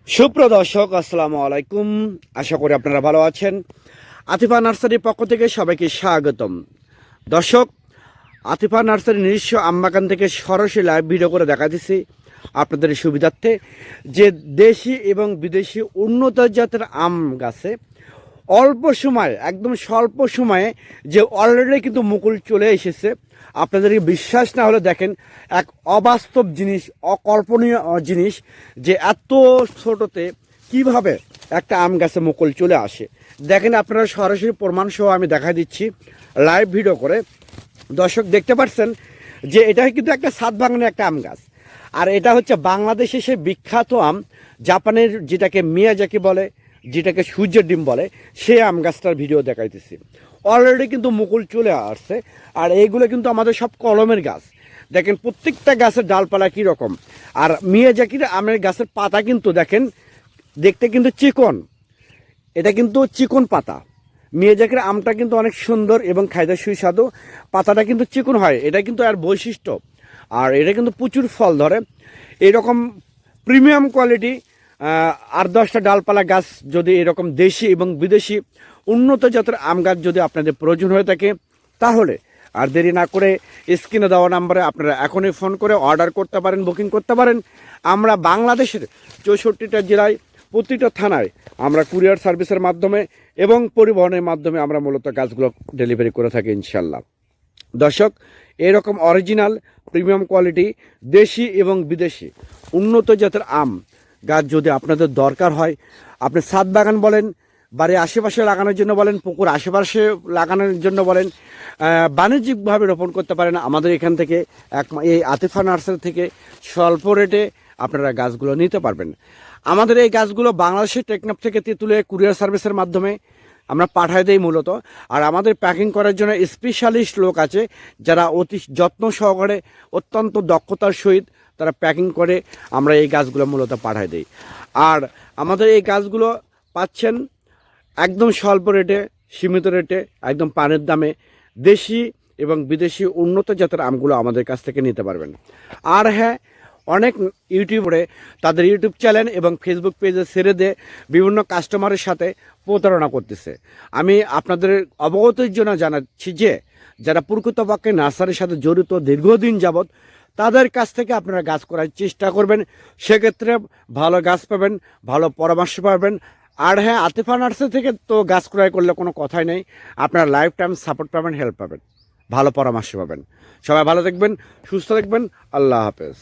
সুপ্রদর্শক আসসালামু আলাইকুম। আশা করি আপনারা ভালো আছেন। আতিফা নার্সারির পক্ষ থেকে সবাইকে স্বাগতম। দর্শক, আতিফা নার্সারির নিজস্ব আম বাগান থেকে সরাসরি লাইভ ভিডিও করে দেখা দিচ্ছি আপনাদের সুবিধার্থে যে দেশি এবং বিদেশি উন্নত জাতের আম গাছে অল্প সময়ে, একদম স্বল্প সময়ে যে অলরেডি কিন্তু মুকুল চলে এসেছে। আপনাদেরকে বিশ্বাস না হলে দেখেন, এক অবাস্তব জিনিস, অকল্পনীয় জিনিস যে এত ছোটোতে কিভাবে একটা আম গাছে মুকুল চলে আসে। দেখেন, আপনারা সরাসরি প্রমাণ সহ আমি দেখা দিচ্ছি লাইভ ভিডিও করে। দর্শক দেখতে পাচ্ছেন যে এটা কিন্তু একটা সাত বাগানের একটা আম গাছ, আর এটা হচ্ছে বাংলাদেশে সে বিখ্যাত আম, জাপানের যেটাকে মিয়াজাকি বলে, যেটাকে সূর্যের ডিম বলে, সে আম গাছটার ভিডিও দেখাইতেছি। অলরেডি কিন্তু মুকুল চলে আসছে, আর এইগুলো কিন্তু আমাদের সব কলমের গাছ। দেখেন প্রত্যেকটা গাছের ডালপালা কীরকম, আর মিয়াজাকির আমের গাছের পাতা কিন্তু দেখেন দেখতে কিন্তু চিকন, এটা কিন্তু চিকন পাতা। মিয়াজাকির আমটা কিন্তু অনেক সুন্দর এবং খাইতে সুস্বাদু, পাতাটা কিন্তু চিকন হয়, এটা কিন্তু আর বৈশিষ্ট্য। আর এটা কিন্তু প্রচুর ফল ধরে। এরকম প্রিমিয়াম কোয়ালিটি 8-10টা ডালপালা গাছ যদি এরকম দেশি এবং বিদেশি উন্নত জাতের আম গাছ যদি আপনাদের প্রয়োজন হয়ে থাকে, তাহলে আর দেরি না করে স্ক্রিনে দেওয়া নাম্বারে আপনারা এখনই ফোন করে অর্ডার করতে পারেন, বুকিং করতে পারেন। আমরা বাংলাদেশের 64টা জেলায় প্রতিটা থানায় আমরা কুরিয়ার সার্ভিসের মাধ্যমে এবং পরিবহনের মাধ্যমে আমরা মূলত গাছগুলো ডেলিভারি করে থাকি ইনশাল্লাহ। দর্শক, এরকম অরিজিনাল প্রিমিয়াম কোয়ালিটি দেশি এবং বিদেশি উন্নত জাতের আম গাছ যদি আপনাদের দরকার হয়, আপনি ছাদ বাগান বলেন, বাড়ির আশেপাশে লাগানোর জন্য বলেন, পুকুর আশেপাশে লাগানোর জন্য বলেন, বাণিজ্যিকভাবে রোপণ করতে পারেন, আমাদের এখান থেকে এই আতিফা নার্সারি থেকে স্বল্প রেটে আপনারা গাছগুলো নিতে পারবেন। আমাদের এই গাছগুলো বাংলাদেশের টেকনাফ থেকে তেঁতুলিয়া কুরিয়ার সার্ভিসের মাধ্যমে আমরা পাঠাই দেই মূলত। আর আমাদের প্যাকিং করার জন্য স্পেশালিস্ট লোক আছে, যারা অতি যত্ন সহকারে অত্যন্ত দক্ষতার সহিত তারা প্যাকিং করে আমরা এই গাছগুলো মূলত পাঠাই দেই। আর আমাদের এই গাছগুলো পাচ্ছেন একদম স্বল্প রেটে, সীমিত রেটে, একদম পানের দামে। দেশি এবং বিদেশি উন্নত জাতের আমগুলো আমাদের কাছ থেকে নিতে পারবেন। আর হ্যাঁ, অনেক ইউটিউবারে তাদের ইউটিউব চ্যানেল এবং ফেসবুক পেজে ছেড়ে দিয়ে বিভিন্ন কাস্টমারের সাথে প্রতারণা করতেছে। আমি আপনাদের অবগতির জন্য জানাচ্ছি যে যারা প্রকৃতপক্ষে নার্সারির সাথে জড়িত দীর্ঘদিন যাবৎ, তাদের কাছ থেকে আপনারা গাছ করার চেষ্টা করবেন। সেক্ষেত্রে ভালো গাছ পাবেন, ভালো পরামর্শ পাবেন। আর হ্যাঁ, আতিফা নার্সারি থেকে তো গাছ ক্রয় করলে কোনো কথাই নেই, আপনারা লাইফ টাইম সাপোর্ট পাবেন, হেল্প পাবেন, ভালো পরামর্শ পাবেন। সবাই ভালো থাকবেন, সুস্থ থাকবেন। আল্লাহ হাফেজ।